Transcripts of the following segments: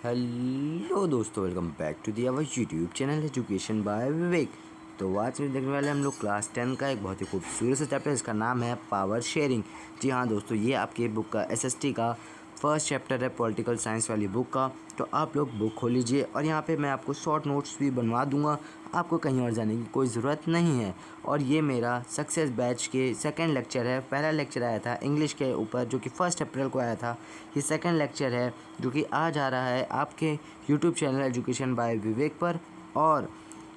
Hello दोस्तों, welcome back to the our YouTube channel education by Vivek. तो आज में देखने वाले हम लोग क्लास 10 का एक बहुत ही खूबसूरत सा चैप्टर, इसका नाम है पावर शेयरिंग। जी हाँ दोस्तों, ये आपके बुक का एसएसटी का फर्स्ट चैप्टर है, पॉलिटिकल साइंस वाली बुक का। तो आप लोग बुक खोल लीजिए और यहाँ पे मैं आपको शॉर्ट नोट्स भी बनवा दूंगा, आपको कहीं और जाने की कोई ज़रूरत नहीं है। और ये मेरा सक्सेस बैच के सेकंड लेक्चर है। पहला लेक्चर आया था इंग्लिश के ऊपर जो कि 1 अप्रैल को आया था। ये सेकंड लेक्चर है जो कि आज आ रहा है आपके यूट्यूब चैनल एजुकेशन बाय विवेक पर, और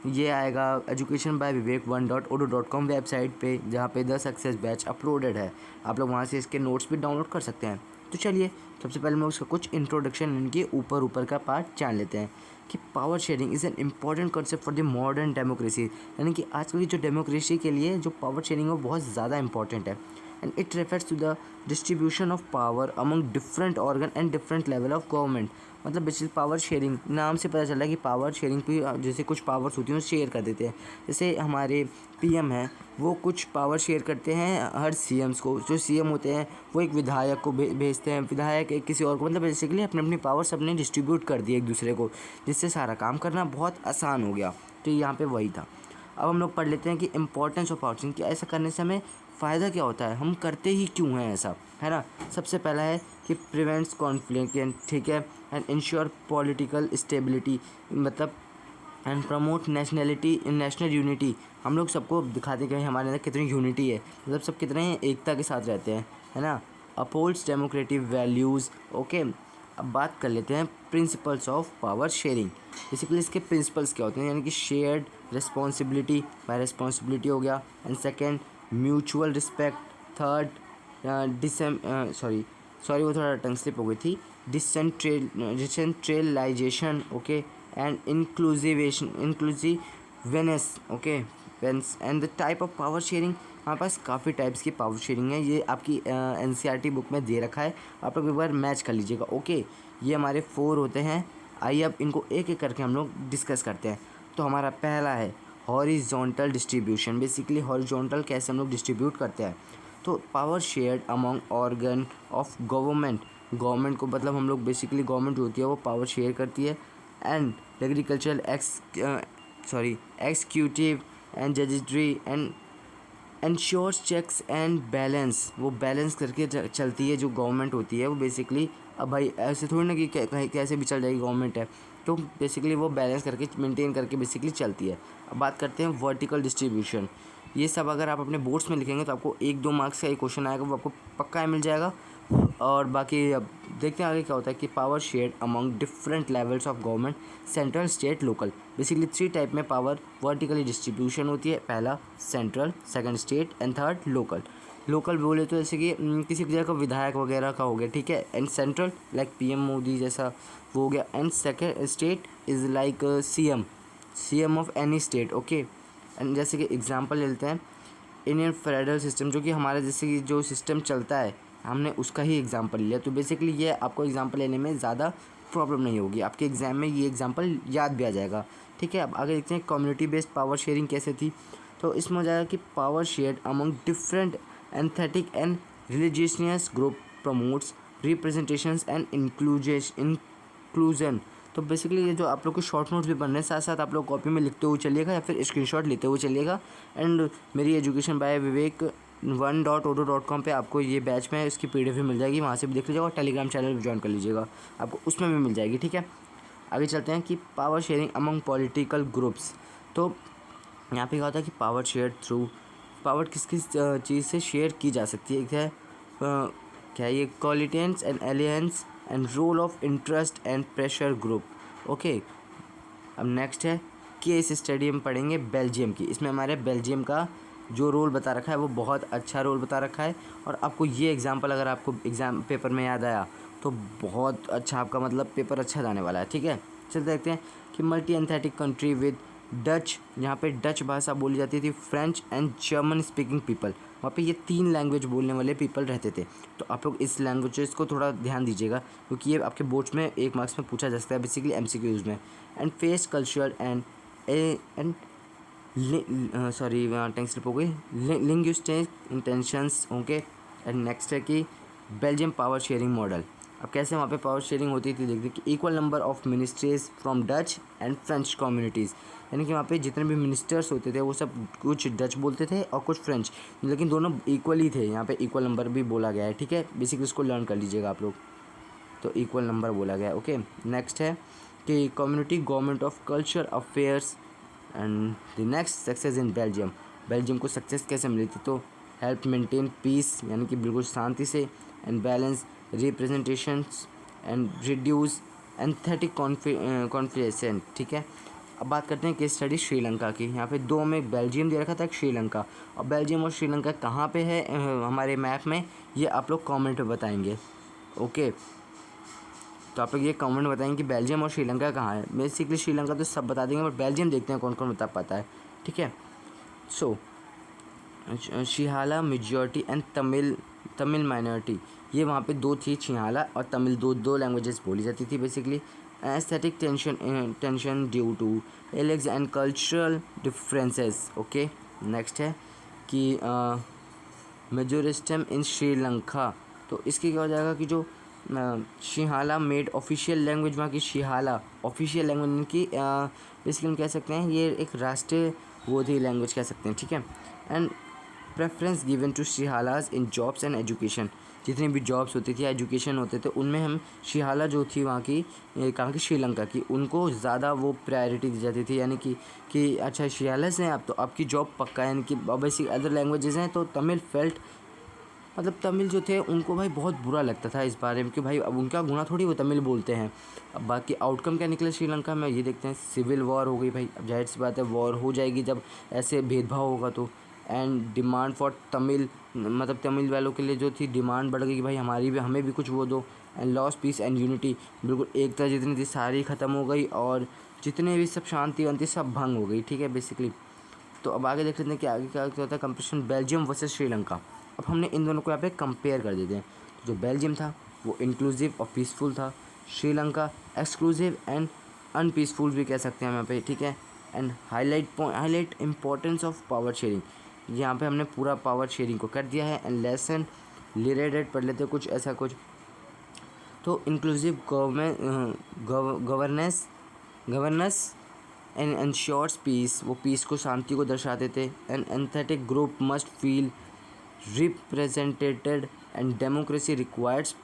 ये आएगा education by Vivek 1.odu.com website पे, जहाँ पे द सक्सेस बैच अपलोडेड है। आप लोग वहाँ से इसके नोट्स भी डाउनलोड कर सकते हैं। तो चलिए सबसे पहले हम लोग उसका कुछ इंट्रोडक्शन, इनके ऊपर का पार्ट जान लेते हैं कि power sharing is an important concept for the modern democracy. यानी कि आजकल की जो डेमोक्रेसी के लिए जो पावर शेयरिंग है वो बहुत ज़्यादा इंपॉर्टेंट है। And it refers to the distribution of power among different organ and different level of government. मतलब बेसिकली पावर शेयरिंग नाम से पता चल रहा है कि पावर शेयरिंग पे जैसे कुछ पावर्स होती हैं वो शेयर कर देते हैं। जैसे हमारे पीएम हैं, वो कुछ पावर शेयर करते हैं हर सीएम्स को। जो सीएम होते हैं वो एक विधायक को भेजते हैं, विधायक एक किसी और को। मतलब बेसिकली अपनी अपनी पावर्स अपने डिस्ट्रीब्यूट कर दिए एक दूसरे को, जिससे सारा काम करना बहुत आसान हो गया। तो यहाँ पे वही था। अब हम लोग पढ़ लेते हैं कि इंपॉर्टेंस ऑफ पावर शेयरिंग, कि ऐसा करने से हमें फ़ायदा क्या होता है, हम करते ही क्यों हैं ऐसा, है ना। सबसे पहला है कि प्रिवेंट्स कॉन्फ्लिक्ट, ठीक है, एंड इंश्योर पॉलिटिकल स्टेबिलिटी, मतलब एंड प्रमोट नेशनल यूनिटी। हम लोग सबको दिखाते कि हमारे अंदर कितनी यूनिटी है, मतलब सब कितने एकता के साथ रहते हैं, है ना। अपोल्ड्स डेमोक्रेटिक वैल्यूज़। ओके, अब बात कर लेते हैं principles of power sharing. Basically इसके प्रिंसिपल्स क्या होते हैं, यानी कि शेयर्ड रिस्पॉन्सिबिलिटी, बाय रिस्पॉन्सिबिलिटी हो गया। And second mutual respect. Third sorry वो थोड़ा टंग स्लिप हो गई थी। Decentralization, okay, and inclusiveness, okay. And the type of power sharing, हमारे पास काफ़ी टाइप्स की पावर शेयरिंग है। ये आपकी एनसीईआरटी बुक में दे रखा है, आप लोग एक बार मैच कर लीजिएगा। ओके, ये हमारे 4 होते हैं। आइए अब इनको एक एक करके हम लोग डिस्कस करते हैं। तो हमारा पहला है हॉरिजॉन्टल डिस्ट्रीब्यूशन। बेसिकली हॉरिजॉन्टल कैसे हम लोग डिस्ट्रीब्यूट करते हैं, तो power shared among organ of government को, मतलब हम लोग बेसिकली गवर्नमेंट जो होती है वो पावर शेयर करती है। And agricultural executive and judiciary and ensures checks and balance, वो बैलेंस करके चलती है जो गवर्नमेंट होती है वो बेसिकली। अब भाई ऐसे थोड़ी ना कि कैसे भी चल जाएगी गवर्नमेंट है, तो बेसिकली वो बैलेंस करके मेंटेन करके बेसिकली चलती है। अब बात करते हैं वर्टिकल डिस्ट्रीब्यूशन। ये सब अगर आप अपने बोर्ड्स में लिखेंगे तो आपको 1-2 मार्क्स का एक क्वेश्चन आएगा, वो आपको पक्का मिल जाएगा। और बाकी अब देखते हैं आगे क्या होता है कि power shared among different levels of government, central, state, local. Basically 3 type में पावर वर्टिकली डिस्ट्रीब्यूशन होती है। पहला central, second state and third local. Local बोले तो जैसे कि किसी जगह का विधायक वगैरह का हो गया, ठीक है। And central like PM Modi जैसा वो हो गया। And second state is like CM of any state, okay. And जैसे कि एग्जांपल ले लेते हैं इंडियन फेडरल सिस्टम, जो कि हमारा जैसे कि जो सिस्टम चलता है हमने उसका ही एग्जांपल लिया। तो बेसिकली ये आपको एग्जांपल लेने में ज़्यादा प्रॉब्लम नहीं होगी, आपके एग्ज़ाम में ये एग्जांपल याद भी आ जाएगा, ठीक है। अब आगे देखते हैं कम्युनिटी बेस्ड पावर शेयरिंग कैसे थी। तो इसमें हो जाएगा कि power shared among different aesthetic and religious group promotes representations and inclusion. तो बेसिकली ये जो आप लोग को शॉर्ट नोट्स भी बनने साथ साथ आप लोग कॉपी में लिखते हुए चलिएगा या फिर स्क्रीनशॉट लेते हुए चलिएगा। एंड मेरी एजुकेशन बाय विवेक 1.odu.com पे आपको ये बैच में इसकी पीडीएफ भी मिल जाएगी, वहाँ से भी देख लीजिएगा। और टेलीग्राम चैनल भी ज्वाइन कर लीजिएगा, आपको उसमें भी मिल जाएगी, ठीक है। आगे चलते हैं कि power sharing among political groups. तो यहाँ पे क्या होता है कि पावर शेयर थ्रू, पावर किस किस चीज़ से शेयर की जा सकती है, क्या ये coalitions and alliances and role of interest and pressure group, okay. अब नेक्स्ट है केस स्टडी हम पढ़ेंगे बेल्जियम की। इसमें हमारे बेल्जियम का जो रोल बता रखा है वो बहुत अच्छा रोल बता रखा है। और आपको ये एग्जांपल अगर आपको एग्ज़ाम पेपर में याद आया तो बहुत अच्छा, आपका मतलब पेपर अच्छा जाने वाला है, ठीक है। चलते देखते हैं कि multi aesthetic country with Dutch, यहाँ पे डच भाषा बोली जाती थी, French and German speaking people. वहाँ पे ये 3 लैंग्वेज बोलने वाले पीपल रहते थे। तो आप लोग इस लैंग्वेजेस को थोड़ा ध्यान दीजिएगा, क्योंकि ये आपके बोर्ड्स में 1 मार्क्स में पूछा जा सकता है, बेसिकली एमसीक्यूज में। And face cultural and sorry tongue slip हो गई, linguistic intentions, okay. And next है कि बेल्जियम पावर शेयरिंग मॉडल। अब कैसे वहाँ पे पावर शेयरिंग होती थी देखते कि equal number of ministries from Dutch and French communities, यानी कि वहाँ पे जितने भी मिनिस्टर्स होते थे वो सब कुछ डच बोलते थे और कुछ फ्रेंच, लेकिन दोनों इक्वल ही थे। यहाँ पे इक्वल नंबर भी बोला गया है, ठीक है, बेसिकली इसको लर्न कर लीजिएगा आप लोग। तो इक्वल नंबर बोला गया है, ओके। नेक्स्ट है कि community government of culture affairs. And the next success in Belgium, Belgium को सक्सेस कैसे मिली थी, तो हेल्प मेंटेन पीस, यानी कि बिल्कुल शांति से, and balance representations and reduce एंथेटिक कॉन्फ्लिक्शन, ठीक है। अब बात करते हैं केस स्टडी श्रीलंका की। यहाँ पे दो में एक बेल्जियम दे रखा था, एक श्रीलंका। और बेल्जियम और श्रीलंका कहाँ पे है हमारे मैप में, ये आप लोग कमेंट में बताएंगे, ओके। तो आप लोग ये कमेंट बताएंगे कि बेल्जियम और श्रीलंका कहाँ है। बेसिकली श्रीलंका तो सब बता देंगे, बट बेल्जियम देखते हैं कौन कौन बता पाता है, ठीक है। सो शिहाला मेजॉरिटी एंड तमिल माइनॉरिटी, ये वहाँ पे दो थी, छिहाला और तमिल, दो लैंग्वेजेस बोली जाती थी basically. Aesthetic tension due to alex and cultural differences, okay. Next है कि मेजोरिस्टम इन श्रीलंका, तो इसके क्या हो जाएगा कि जो शिहाला मेड ऑफिशियल लैंग्वेज, वहाँ की शिहाला ऑफिशियल लैंग्वेज की बेसिकली हम कह सकते हैं ये एक राष्ट्रीय वो थी लैंग्वेज कह सकते हैं, ठीक है। And preference given to Sinhalas in jobs and education, जितनी भी जॉब्स होती थी, एजुकेशन होते थे, उनमें हम शिहाला जो थी वहाँ की कहाँ की श्रीलंका की, उनको ज़्यादा वो प्रायोरिटी दी जाती थी, यानी कि अच्छा शिहाला से हैं आप तो आपकी जॉब पक्का है, यानी कि बेसिक अदर लैंग्वेजेस हैं। तो तमिल फेल्ट, मतलब तमिल जो थे उनको भाई बहुत बुरा लगता था इस बारे में कि भाई अब उनका गुना थोड़ी वो तमिल बोलते हैं। अब बाकी आउटकम क्या निकला श्रीलंका में, ये देखते हैं। सिविल वॉर हो गई भाई, अब जाहिर सी बात है वॉर हो जाएगी जब ऐसे भेदभाव होगा तो। एंड डिमांड फॉर तमिल, मतलब तमिल वालों के लिए जो थी डिमांड बढ़ गई कि भाई हमारी भी, हमें भी कुछ वो दो। And loss peace and unity, बिल्कुल एकता जितनी थी सारी ख़त्म हो गई, और जितने भी सब शांति वांति सब भंग हो गई, ठीक है बेसिकली। तो अब आगे देख लेते हैं कि आगे क्या होता है कंपटीशन बेल्जियम वर्सेस श्रीलंका। अब हमने इन दोनों को यहाँ पे कंपेयर कर देते हैं। तो जो बेल्जियम था वो इंक्लूसिव और पीसफुल था, श्रीलंका एक्सक्लूसिव एंड अनपीसफुल भी कह सकते हैं हम यहाँ पे, ठीक है। And highlight importance of power sharing, यहाँ पे हमने पूरा पावर शेयरिंग को कर दिया है। एंड लेसन रिलेटेड पढ़ लेते कुछ ऐसा कुछ। तो inclusive governance and ensures peace, वो पीस को, शांति को दर्शाते थे। एंड एंथेटिक group must feel representated and democracy requires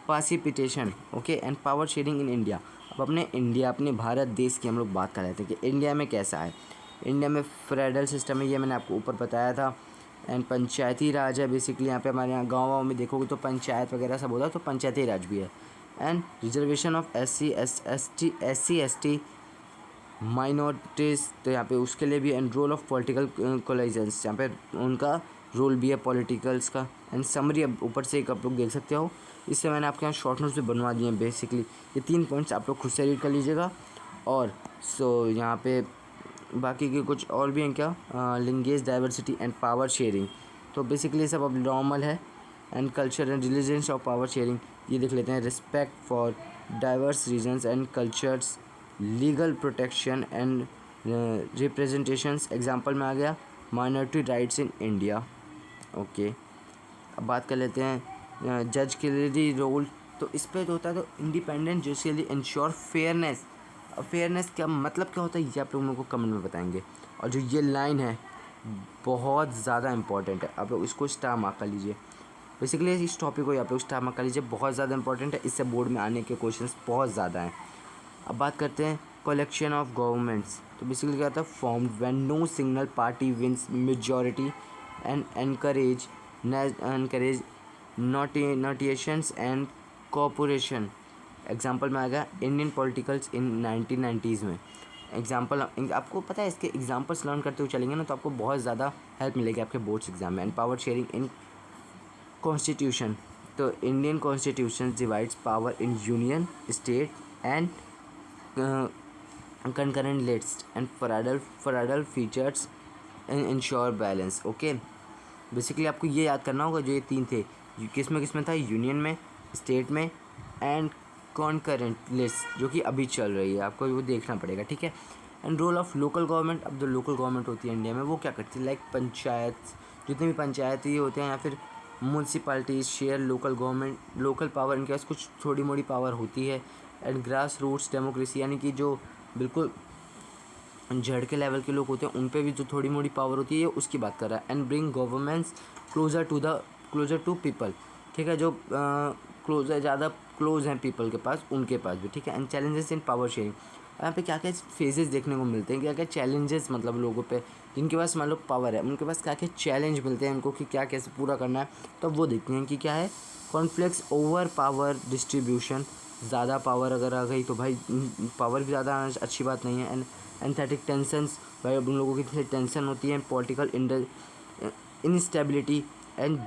participation, okay. And power sharing in India, अब अपने भारत देश की हम लोग बात कर रहे थे कि इंडिया में कैसा है। इंडिया में फेडरल सिस्टम है, ये मैंने आपको ऊपर बताया था। एंड पंचायती राज है बेसिकली, यहाँ पे हमारे यहाँ गाँव में देखोगे तो पंचायत वगैरह सब होता है, तो पंचायती राज भी है। And reservation of SC ST minorities, तो यहाँ पे उसके लिए भी। एंड रोल ऑफ पॉलिटिकल कोलाइजेंस, यहाँ पे उनका रोल भी है पॉलिटिकल्स का। एंड समरी अब ऊपर से एक आप लोग देख सकते हो, इससे मैंने आपके यहाँ शॉर्ट नोट्स भी बनवा दिए हैं बेसिकली। ये 3 पॉइंट्स आप लोग खुद से रीड कर लीजिएगा। और यहाँ पे बाकी के कुछ और भी हैं क्या, language diversity and power sharing, तो बेसिकली सब अब नॉर्मल है। And culture and religions of power sharing, ये देख लेते हैं। Respect for diverse regions and cultures, legal protection and representations, example में आ गया minority rights in India, okay. अब बात कर लेते हैं जज के लिए रोल, तो इस पर जो होता है तो independent judiciary ensure fairness. Fairness क्या मतलब क्या होता है ये आप लोगों को कमेंट में बताएंगे। और जो ये लाइन है बहुत ज़्यादा इंपॉर्टेंट है, आप लोग इसको स्टार मार्क कर लीजिए। बेसिकली इस टॉपिक को आप लोग स्टार मार्क कर लीजिए, बहुत ज़्यादा इंपॉर्टेंट है, इससे बोर्ड में आने के क्वेश्चंस बहुत ज़्यादा हैं। अब बात करते हैं कलेक्शन ऑफ गवर्नमेंट्स, तो बेसिकली क्या होता है formed when no single party wins majority and encourage negotiations and cooperation, example में आ गया इंडियन पॉलिटिकल्स इन 1990s में। एग्जांपल आपको पता है, इसके एग्जांपल्स लर्न करते हुए चलेंगे ना तो आपको बहुत ज़्यादा हेल्प मिलेगी आपके बोर्ड्स एग्जाम में। And power sharing in constitution, तो Indian constitution divides power in union, state and concurrent lists and Faradal features and ensure balance, okay. Basically आपको ये याद करना होगा जो ये 3 थे, किस में था, यूनियन में, स्टेट में एंड कॉन्करेंट लिस्ट जो कि अभी चल रही है, आपको वो देखना पड़ेगा, ठीक है। And role of local government, अब जो लोकल गवर्नमेंट होती है इंडिया में वो क्या करती है, लाइक पंचायत, जितने भी पंचायती होते हैं या फिर municipalities share local government local power, इनके पास कुछ थोड़ी मोड़ी पावर होती है। एंड ग्रास रूट्स डेमोक्रेसी, यानी कि जो बिल्कुल जड़ के लेवल के लोग होते हैं उन पे भी जो थोड़ी मोड़ी पावर होती है, ये उसकी बात कर रहा है। And bring governments closer to people, ठीक है, जो क्लोजर ज़्यादा क्लोज हैं पीपल के पास, उनके पास भी, ठीक है। And challenges in power sharing, यहाँ पे क्या क्या फेजेस देखने को मिलते हैं, क्या क्या चैलेंजेस, मतलब लोगों पे जिनके पास मान लो पावर है उनके पास क्या क्या चैलेंज मिलते हैं उनको, कि क्या कैसे पूरा करना है, तो वो देखते हैं कि क्या है। कॉन्फ्लिक्ट्स ओवर पावर डिस्ट्रीब्यूशन, ज़्यादा पावर अगर आ गई तो भाई पावर भी ज़्यादा आना अच्छी बात नहीं है। एंड एंथेटिक टेंशंस, भाई अब उन लोगों की थोड़ी टेंशन होती है। Political instability and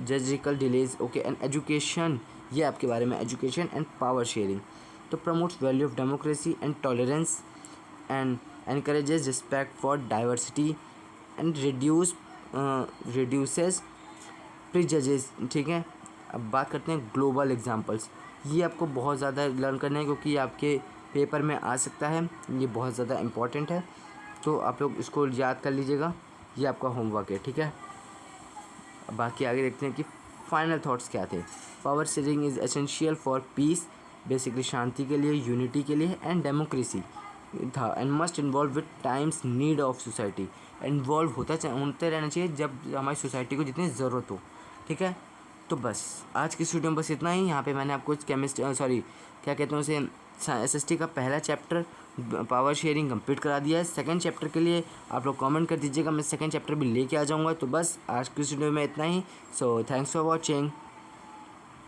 judicial delays, okay. And education, ये आपके बारे में, एजुकेशन एंड पावर शेयरिंग, तो promotes value of democracy and tolerance and encourages respect for diversity and reduces prejudice, ठीक है। अब बात करते हैं ग्लोबल एग्जांपल्स, ये आपको बहुत ज़्यादा लर्न करना है क्योंकि ये आपके पेपर में आ सकता है, ये बहुत ज़्यादा इम्पॉर्टेंट है, तो आप लोग इसको याद कर लीजिएगा, ये आपका होमवर्क है, ठीक है। अब बाकी आगे देखते हैं कि फाइनल थॉट्स क्या थे। Power sharing is essential for peace, basically शांति के लिए, यूनिटी के लिए, एंड डेमोक्रेसी था। And must involve with times need of society, involve होते रहना चाहिए जब हमारी सोसाइटी को जितनी ज़रूरत हो, ठीक है। तो बस आज की वीडियो में बस इतना ही। यहाँ पे मैंने आपको क्या कहते हैं उसे, एसएसटी का पहला चैप्टर पावर शेयरिंग कंप्लीट करा दिया है। सेकंड चैप्टर के लिए आप लोग कमेंट कर दीजिएगा, मैं सेकंड चैप्टर भी लेके आ जाऊँगा। तो बस आज की वीडियो में इतना ही। So thanks for watching.